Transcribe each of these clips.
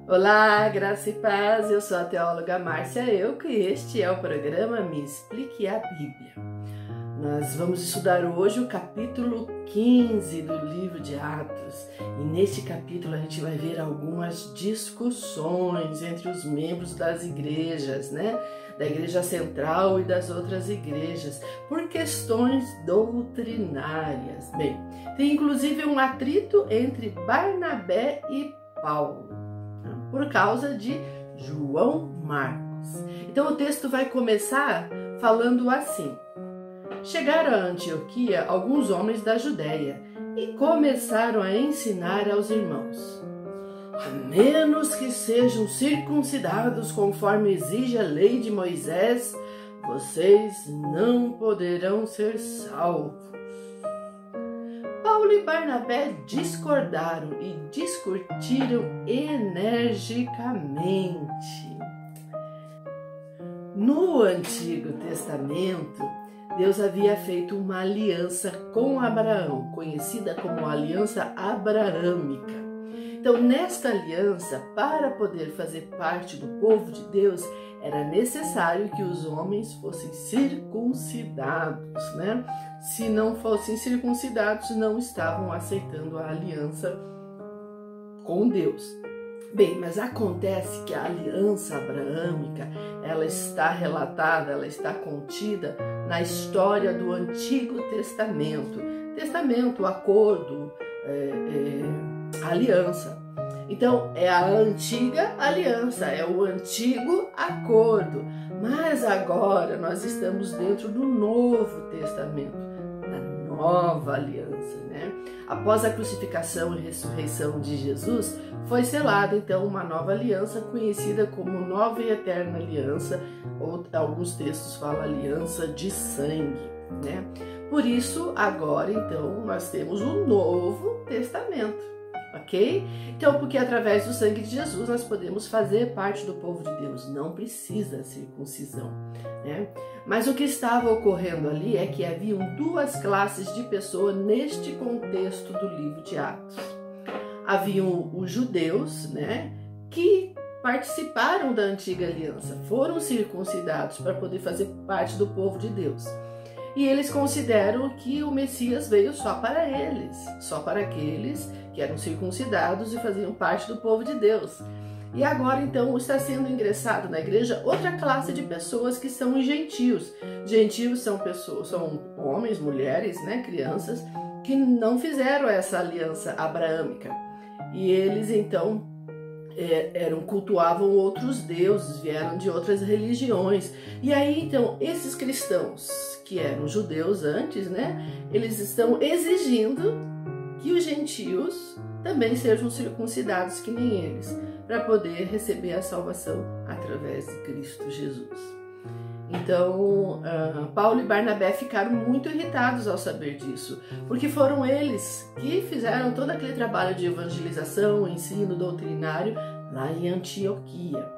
Olá, graça e paz, eu sou a teóloga Márcia Euca e este é o programa Me Explique a Bíblia. Nós vamos estudar hoje o capítulo 15 do livro de Atos e neste capítulo a gente vai ver algumas discussões entre os membros das igrejas, da igreja central e das outras igrejas, por questões doutrinárias. Bem, tem inclusive um atrito entre Barnabé e Paulo, por causa de João Marcos. Então o texto vai começar falando assim: chegaram a Antioquia alguns homens da Judéia e começaram a ensinar aos irmãos: a menos que sejam circuncidados conforme exige a lei de Moisés, vocês não poderão ser salvos. Paulo e Barnabé discordaram e discutiram energicamente. No Antigo Testamento, Deus havia feito uma aliança com Abraão, conhecida como Aliança Abraâmica. Então, nesta aliança, para poder fazer parte do povo de Deus, era necessário que os homens fossem circuncidados, Se não fossem circuncidados, não estavam aceitando a aliança com Deus. Bem, mas acontece que a aliança abraâmica, ela está relatada, ela está contida na história do Antigo Testamento. Testamento, acordo, aliança. Então, é a antiga aliança, é o antigo acordo. Mas agora nós estamos dentro do Novo Testamento, da nova aliança, Após a crucificação e ressurreição de Jesus, foi selada então uma nova aliança conhecida como Nova e Eterna Aliança, ou alguns textos falam aliança de sangue, Por isso, agora então nós temos o Novo Testamento, ok? Então, porque através do sangue de Jesus nós podemos fazer parte do povo de Deus, não precisa circuncisão, Mas o que estava ocorrendo ali é que haviam duas classes de pessoas neste contexto do livro de Atos. Haviam os judeus, que participaram da antiga aliança, foram circuncidados para poder fazer parte do povo de Deus. E eles consideram que o Messias veio só para eles, só para aqueles que eram circuncidados e faziam parte do povo de Deus. E agora, então, está sendo ingressado na igreja outra classe de pessoas que são os gentios. Gentios são pessoas, são homens, mulheres, crianças, que não fizeram essa aliança abraâmica. E eles, então, cultuavam outros deuses, vieram de outras religiões. E aí, então, esses cristãos, que eram judeus antes, eles estão exigindo que os gentios também sejam circuncidados que nem eles, para poder receber a salvação através de Cristo Jesus. Então, Paulo e Barnabé ficaram muito irritados ao saber disso, porque foram eles que fizeram todo aquele trabalho de evangelização, ensino doutrinário lá em Antioquia.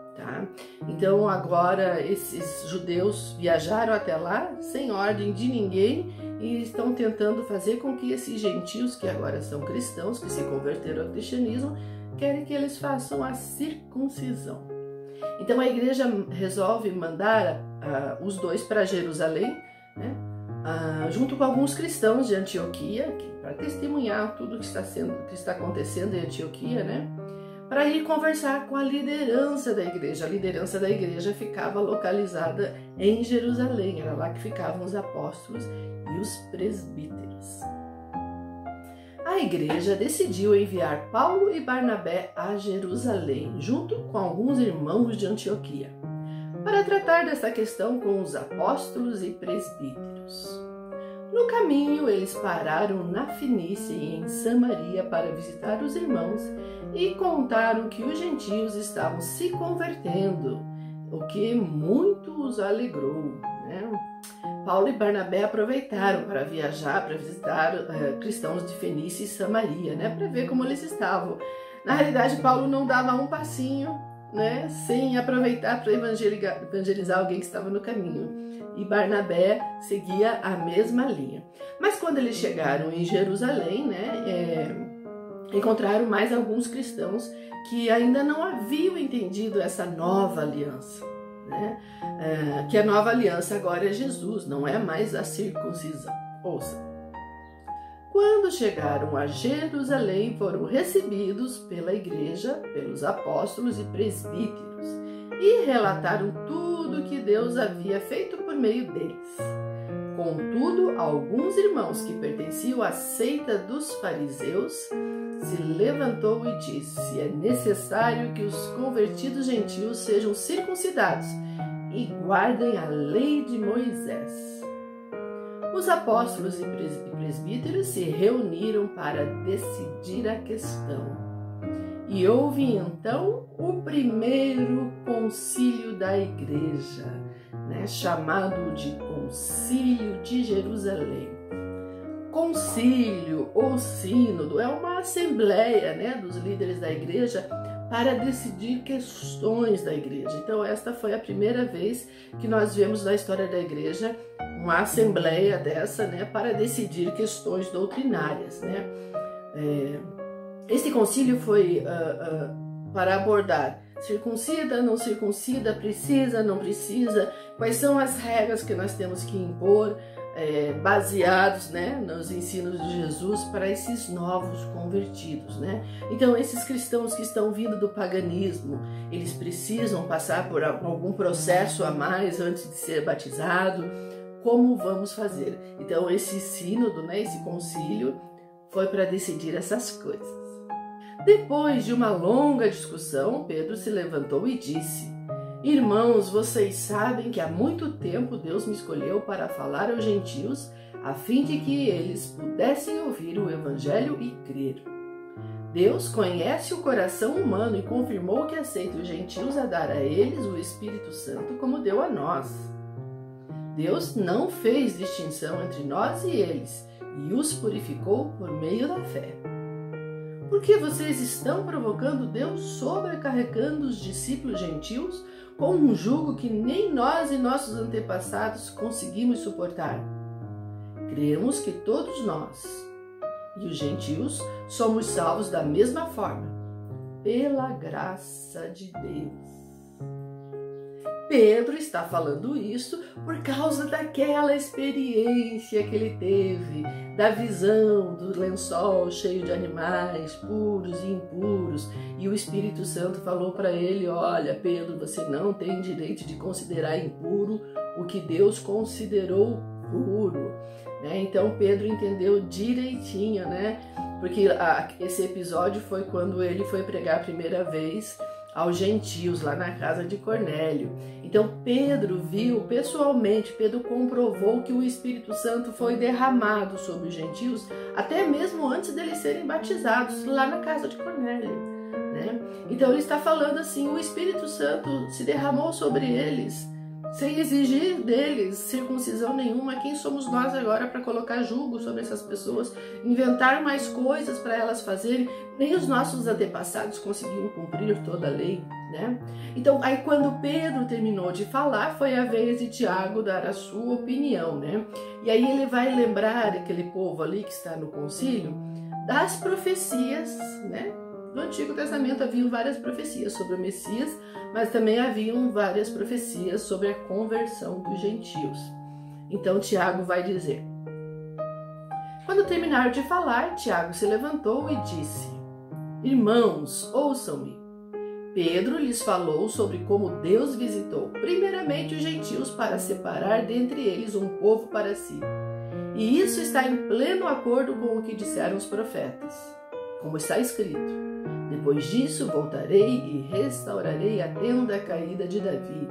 Então agora esses judeus viajaram até lá sem ordem de ninguém e estão tentando fazer com que esses gentios, que agora são cristãos, que se converteram ao cristianismo, querem que eles façam a circuncisão. Então a igreja resolve mandar os dois para Jerusalém, junto com alguns cristãos de Antioquia, para testemunhar tudo que está acontecendo em Antioquia, para ir conversar com a liderança da igreja. A liderança da igreja ficava localizada em Jerusalém, era lá que ficavam os apóstolos e os presbíteros. A igreja decidiu enviar Paulo e Barnabé a Jerusalém, junto com alguns irmãos de Antioquia, para tratar dessa questão com os apóstolos e presbíteros. No caminho, eles pararam na Fenícia e em Samaria para visitar os irmãos e contaram que os gentios estavam se convertendo, o que muito os alegrou. Paulo e Barnabé aproveitaram para viajar, para visitar cristãos de Fenícia e Samaria, para ver como eles estavam. Na realidade, Paulo não dava um passinho, sem aproveitar para evangelizar alguém que estava no caminho. E Barnabé seguia a mesma linha. Mas quando eles chegaram em Jerusalém, encontraram mais alguns cristãos que ainda não haviam entendido essa nova aliança, né? Que a nova aliança agora é Jesus, não é mais a circuncisão. Ouça. Quando chegaram a Jerusalém, foram recebidos pela igreja, pelos apóstolos e presbíteros, e relataram tudo que Deus havia feito por meio deles. Contudo, alguns irmãos que pertenciam à seita dos fariseus se levantou e disse: é necessário que os convertidos gentios sejam circuncidados e guardem a lei de Moisés. Os apóstolos e presbíteros se reuniram para decidir a questão. E houve então o primeiro concílio da igreja, chamado de Concílio de Jerusalém. Concílio ou sínodo é uma assembleia, dos líderes da igreja para decidir questões da igreja. Então esta foi a primeira vez que nós vemos na história da igreja uma assembleia dessa, para decidir questões doutrinárias, Esse concílio foi para abordar circuncida, não circuncida, precisa, não precisa, quais são as regras que nós temos que impor, baseados nos ensinos de Jesus para esses novos convertidos. Então esses cristãos que estão vindo do paganismo, eles precisam passar por algum processo a mais antes de ser batizado. Como vamos fazer? Então esse sínodo, esse concílio foi para decidir essas coisas. Depois de uma longa discussão, Pedro se levantou e disse: irmãos, vocês sabem que há muito tempo Deus me escolheu para falar aos gentios, a fim de que eles pudessem ouvir o evangelho e crer. Deus conhece o coração humano e confirmou que aceita os gentios a dar a eles o Espírito Santo como deu a nós. Deus não fez distinção entre nós e eles e os purificou por meio da fé. Por que vocês estão provocando Deus sobrecarregando os discípulos gentios com um jugo que nem nós e nossos antepassados conseguimos suportar? Cremos que todos nós e os gentios somos salvos da mesma forma, pela graça de Deus. Pedro está falando isso por causa daquela experiência que ele teve, da visão do lençol cheio de animais, puros e impuros, e o Espírito Santo falou para ele: olha, Pedro, você não tem direito de considerar impuro o que Deus considerou puro. Então Pedro entendeu direitinho, porque esse episódio foi quando ele foi pregar a primeira vez aos gentios lá na casa de Cornélio. Então Pedro viu pessoalmente, Pedro comprovou que o Espírito Santo foi derramado sobre os gentios até mesmo antes deles serem batizados lá na casa de Cornélio, Então ele está falando assim: o Espírito Santo se derramou sobre eles sem exigir deles circuncisão nenhuma. Quem somos nós agora para colocar jugo sobre essas pessoas, inventar mais coisas para elas fazerem? Nem os nossos antepassados conseguiam cumprir toda a lei, Então, aí quando Pedro terminou de falar, foi a vez de Tiago dar a sua opinião, E aí ele vai lembrar aquele povo ali que está no concílio das profecias, Do Antigo Testamento haviam várias profecias sobre o Messias, mas também haviam várias profecias sobre a conversão dos gentios. Então Tiago vai dizer: quando terminaram de falar, Tiago se levantou e disse: irmãos, ouçam-me. Pedro lhes falou sobre como Deus visitou primeiramente os gentios para separar dentre eles um povo para si. E isso está em pleno acordo com o que disseram os profetas, como está escrito: depois disso voltarei e restaurarei a tenda caída de Davi.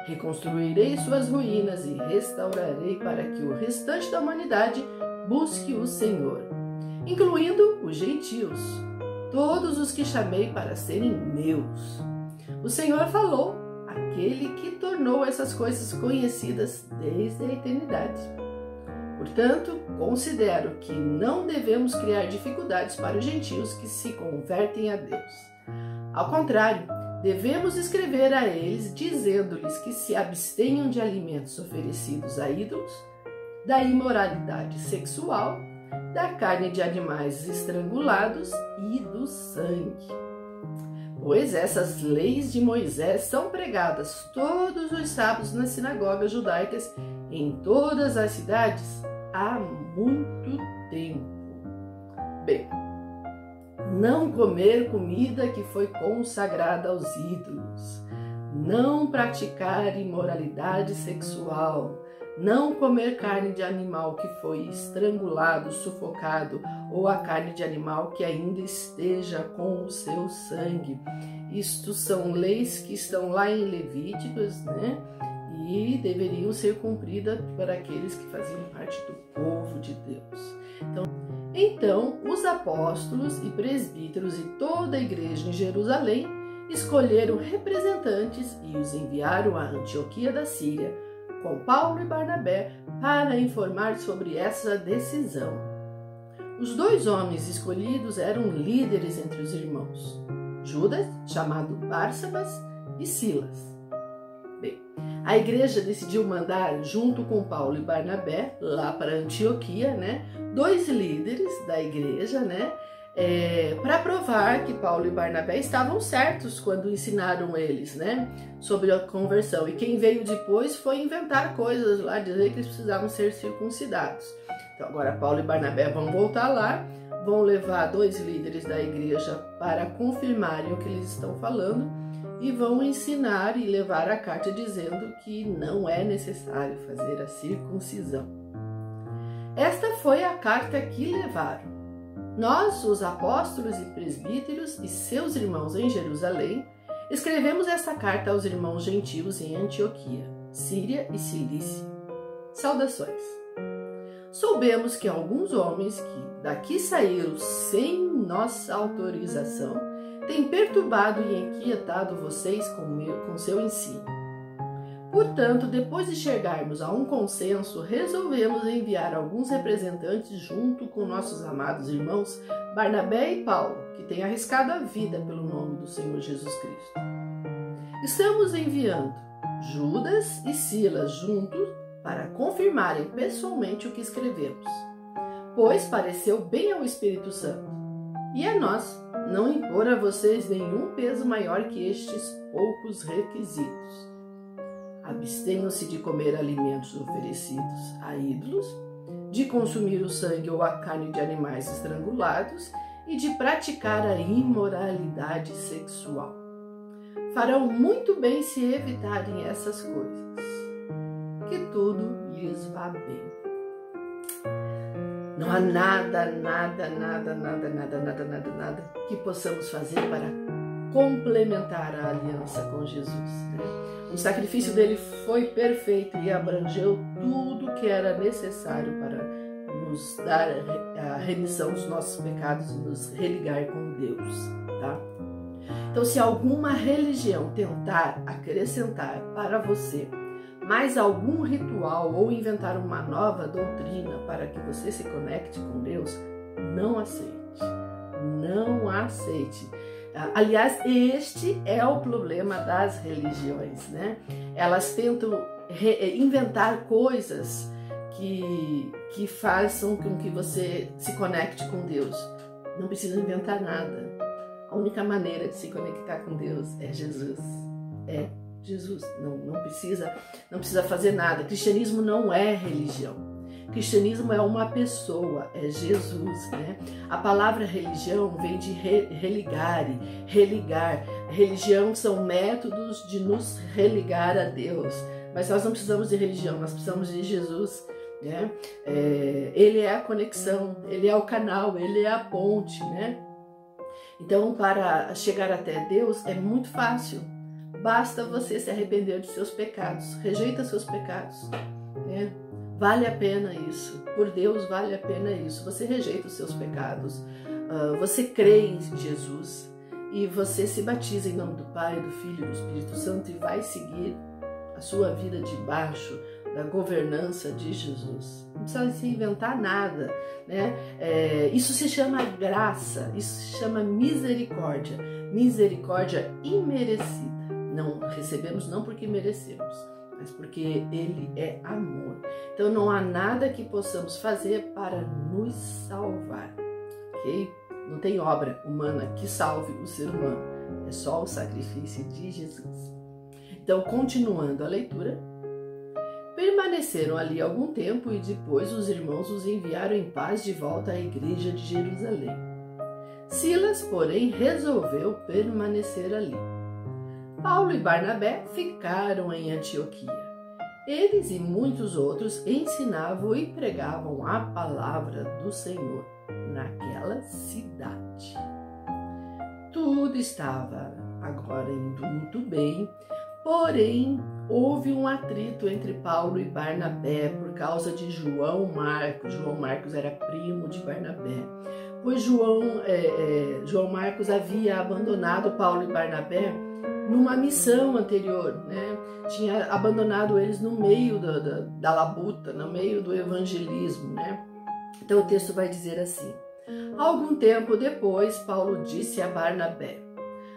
Reconstruirei suas ruínas e restaurarei para que o restante da humanidade busque o Senhor, incluindo os gentios, todos os que chamei para serem meus. O Senhor falou, aquele que tornou essas coisas conhecidas desde a eternidade. Portanto, considero que não devemos criar dificuldades para os gentios que se convertem a Deus. Ao contrário, devemos escrever a eles dizendo-lhes que se abstenham de alimentos oferecidos a ídolos, da imoralidade sexual, da carne de animais estrangulados e do sangue. Pois essas leis de Moisés são pregadas todos os sábados nas sinagogas judaicas em todas as cidades há muito tempo. Bem, não comer comida que foi consagrada aos ídolos, não praticar imoralidade sexual, não comer carne de animal que foi estrangulado, sufocado, ou a carne de animal que ainda esteja com o seu sangue. Isto são leis que estão lá em Levíticos, né? E deveriam ser cumpridas por aqueles que faziam parte do povo de Deus. Então, os apóstolos e presbíteros e toda a igreja em Jerusalém escolheram representantes e os enviaram a Antioquia da Síria, com Paulo e Barnabé, para informar sobre essa decisão. Os 2 homens escolhidos eram líderes entre os irmãos, Judas, chamado Barsabas, e Silas. Bem, a igreja decidiu mandar, junto com Paulo e Barnabé, lá para Antioquia, né, 2 líderes da igreja, né, para provar que Paulo e Barnabé estavam certos quando ensinaram eles, né, sobre a conversão. E quem veio depois foi inventar coisas lá, dizer que eles precisavam ser circuncidados. Então agora Paulo e Barnabé vão voltar lá, vão levar 2 líderes da igreja para confirmarem o que eles estão falando e vão ensinar e levar a carta dizendo que não é necessário fazer a circuncisão. Esta foi a carta que levaram. Nós, os apóstolos e presbíteros e seus irmãos em Jerusalém, escrevemos esta carta aos irmãos gentios em Antioquia, Síria e Cilícia. Saudações. Soubemos que alguns homens que daqui saíram sem nossa autorização têm perturbado e inquietado vocês com seu ensino. Portanto, depois de chegarmos a um consenso, resolvemos enviar alguns representantes junto com nossos amados irmãos Barnabé e Paulo, que têm arriscado a vida pelo nome do Senhor Jesus Cristo. Estamos enviando Judas e Silas juntos para confirmarem pessoalmente o que escrevemos, pois pareceu bem ao Espírito Santo, e a nós não impor a vocês nenhum peso maior que estes poucos requisitos. Abstenham-se de comer alimentos oferecidos a ídolos, de consumir o sangue ou a carne de animais estrangulados e de praticar a imoralidade sexual. Farão muito bem se evitarem essas coisas. Que tudo lhes vá bem. Não há nada que possamos fazer para complementar a aliança com Jesus, né? O sacrifício dele foi perfeito e abrangeu tudo que era necessário para nos dar a remissão dos nossos pecados e nos religar com Deus, tá? Então, se alguma religião tentar acrescentar para você mais algum ritual ou inventar uma nova doutrina para que você se conecte com Deus, não aceite. Não aceite. Aliás, este é o problema das religiões, né? Elas tentam inventar coisas que façam com que você se conecte com Deus. Não precisa inventar nada. A única maneira de se conectar com Deus é Jesus. É Jesus. Não precisa fazer nada. Cristianismo não é religião. Cristianismo é uma pessoa, é Jesus, né? A palavra religião vem de religare, religar. Religião são métodos de nos religar a Deus. Mas nós não precisamos de religião, nós precisamos de Jesus, né? Ele é a conexão, ele é o canal, ele é a ponte, né? Então, para chegar até Deus é muito fácil. Basta você se arrepender de seus pecados, rejeita seus pecados, né? Vale a pena isso, por Deus vale a pena isso. Você rejeita os seus pecados, você crê em Jesus e você se batiza em nome do Pai, do Filho e do Espírito Santo e vai seguir a sua vida debaixo da governança de Jesus. Não precisa se inventar nada, né? Isso se chama graça, isso se chama misericórdia, misericórdia imerecida. Não recebemos não porque merecemos, mas porque Ele é amor. Então não há nada que possamos fazer para nos salvar, ok? Não tem obra humana que salve o ser humano, é só o sacrifício de Jesus. Então, continuando a leitura, permaneceram ali algum tempo e depois os irmãos os enviaram em paz de volta à igreja de Jerusalém. Silas, porém, resolveu permanecer ali. Paulo e Barnabé ficaram em Antioquia. Eles e muitos outros ensinavam e pregavam a palavra do Senhor naquela cidade. Tudo estava agora indo muito bem, porém houve um atrito entre Paulo e Barnabé por causa de João Marcos. João Marcos era primo de Barnabé, pois João Marcos havia abandonado Paulo e Barnabé numa missão anterior, né? Tinha abandonado eles no meio da labuta, no meio do evangelismo, né? Então o texto vai dizer assim: algum tempo depois, Paulo disse a Barnabé: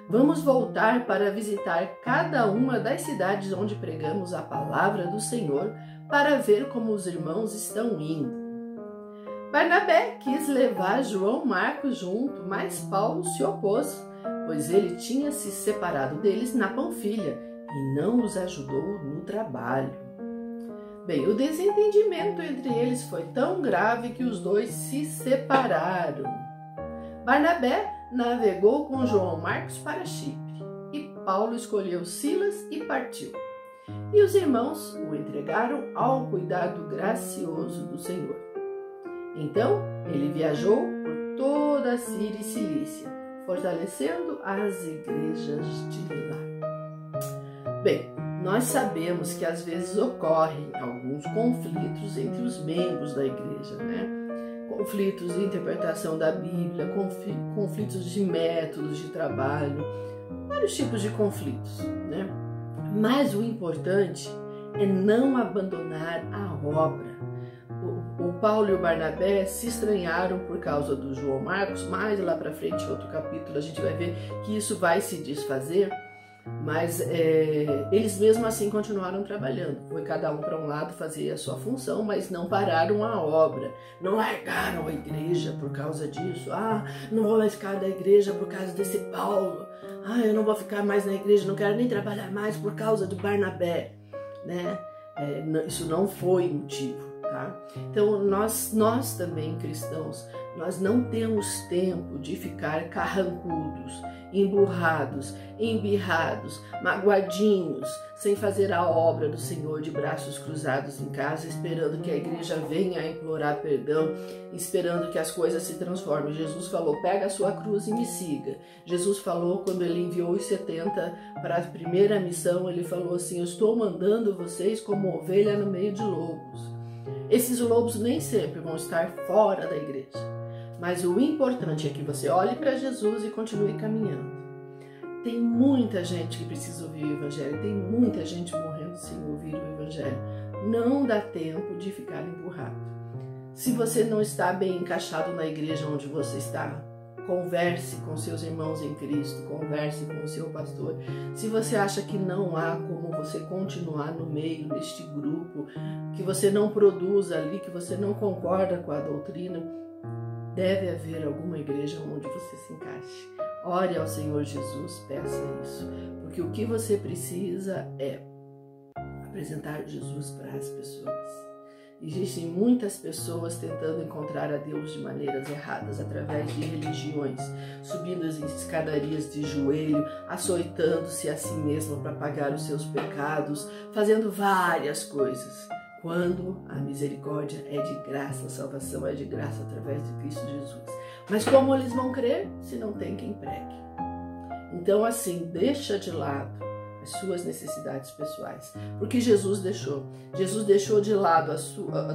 vamos voltar para visitar cada uma das cidades onde pregamos a palavra do Senhor, para ver como os irmãos estão indo. Barnabé quis levar João Marcos junto, mas Paulo se opôs, pois ele tinha se separado deles na Panfilha e não os ajudou no trabalho. Bem, o desentendimento entre eles foi tão grave que os dois se separaram. Barnabé navegou com João Marcos para Chipre e Paulo escolheu Silas e partiu. E os irmãos o entregaram ao cuidado gracioso do Senhor. Então ele viajou por toda a Síria e Cilícia, fortalecendo as igrejas de lá. Bem, nós sabemos que às vezes ocorrem alguns conflitos entre os membros da igreja, né? Conflitos de interpretação da Bíblia, conflitos de métodos de trabalho, vários tipos de conflitos, né? Mas o importante é não abandonar a obra. O Paulo e o Barnabé se estranharam por causa do João Marcos, mais lá para frente, em outro capítulo, a gente vai ver que isso vai se desfazer, mas eles mesmo assim continuaram trabalhando. Foi cada um para um lado fazer a sua função, mas não pararam a obra, não largaram a igreja por causa disso. Não vou mais ficar da igreja por causa desse Paulo. Eu não vou ficar mais na igreja, não quero nem trabalhar mais por causa do Barnabé, né? Isso não foi motivo. Tá? Então nós também cristãos, nós não temos tempo de ficar carrancudos, emburrados, embirrados, magoadinhos, sem fazer a obra do Senhor de braços cruzados em casa, esperando que a igreja venha a implorar perdão, esperando que as coisas se transformem. Jesus falou: pega a sua cruz e me siga. Jesus falou, quando ele enviou os 70 para a primeira missão, ele falou assim: eu estou mandando vocês como ovelha no meio de lobos. Esses lobos nem sempre vão estar fora da igreja, mas o importante é que você olhe para Jesus e continue caminhando. Tem muita gente que precisa ouvir o Evangelho, tem muita gente morrendo sem ouvir o Evangelho. Não dá tempo de ficar empurrado. Se você não está bem encaixado na igreja onde você está, converse com seus irmãos em Cristo, converse com o seu pastor. Se você acha que não há como você continuar no meio deste grupo, que você não produz ali, que você não concorda com a doutrina, deve haver alguma igreja onde você se encaixe. Ore ao Senhor Jesus, peça isso, porque o que você precisa é apresentar Jesus para as pessoas. Existem muitas pessoas tentando encontrar a Deus de maneiras erradas, através de religiões, subindo as escadarias de joelho, açoitando-se a si mesma para pagar os seus pecados, fazendo várias coisas, quando a misericórdia é de graça, a salvação é de graça através de Cristo Jesus. Mas como eles vão crer se não tem quem pregue? Então assim, deixa de lado as suas necessidades pessoais, porque Jesus deixou de lado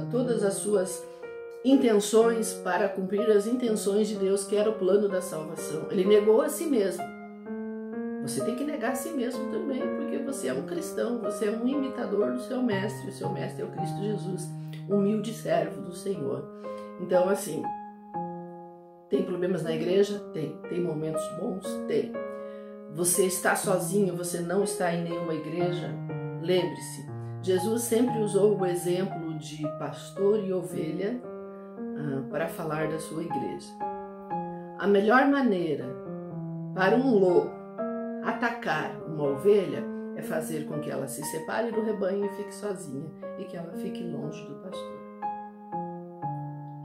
todas as suas intenções para cumprir as intenções de Deus, que era o plano da salvação. Ele negou a si mesmo. Você tem que negar a si mesmo também, porque você é um cristão, você é um imitador do seu mestre, o seu mestre é o Cristo Jesus, humilde servo do Senhor. Então assim, tem problemas na igreja? Tem momentos bons? Tem. Você está sozinho, você não está em nenhuma igreja? Lembre-se, Jesus sempre usou o exemplo de pastor e ovelha para falar da sua igreja. A melhor maneira para um lobo atacar uma ovelha é fazer com que ela se separe do rebanho e fique sozinha e que ela fique longe do pastor.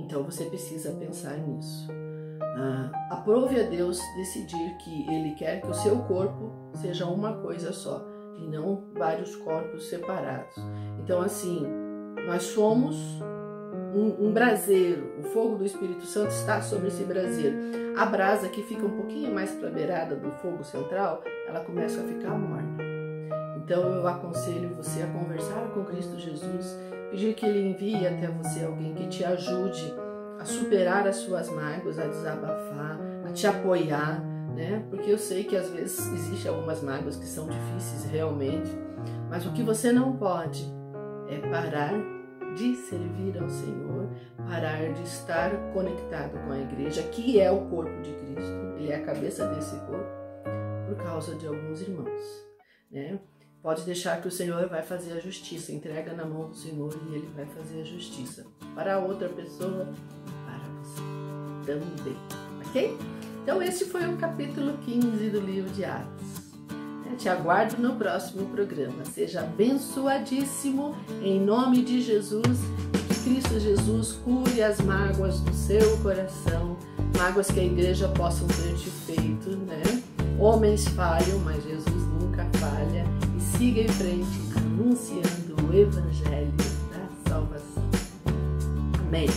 Então você precisa pensar nisso. Aprove a Deus decidir que Ele quer que o seu corpo seja uma coisa só e não vários corpos separados. Então assim, nós somos um braseiro, o fogo do Espírito Santo está sobre esse braseiro. A brasa que fica um pouquinho mais para a beirada do fogo central, ela começa a ficar morna. Então eu aconselho você a conversar com Cristo Jesus, pedir que Ele envie até você alguém que te ajude a superar as suas mágoas, a desabafar, a te apoiar, né? Porque eu sei que às vezes existem algumas mágoas que são difíceis realmente, mas o que você não pode é parar de servir ao Senhor, parar de estar conectado com a igreja, que é o corpo de Cristo, Ele é a cabeça desse corpo, por causa de alguns irmãos, né? Pode deixar que o Senhor vai fazer a justiça, entrega na mão do Senhor e Ele vai fazer a justiça para a outra pessoa e para você também, ok? Então esse foi o capítulo 15 do livro de Atos. Te aguardo no próximo programa. Seja abençoadíssimo em nome de Jesus. Que Cristo Jesus cure as mágoas do seu coração, mágoas que a igreja possa ter te feito, né? Homens falham, mas Jesus nunca falha. E siga em frente anunciando o Evangelho da salvação. Amém.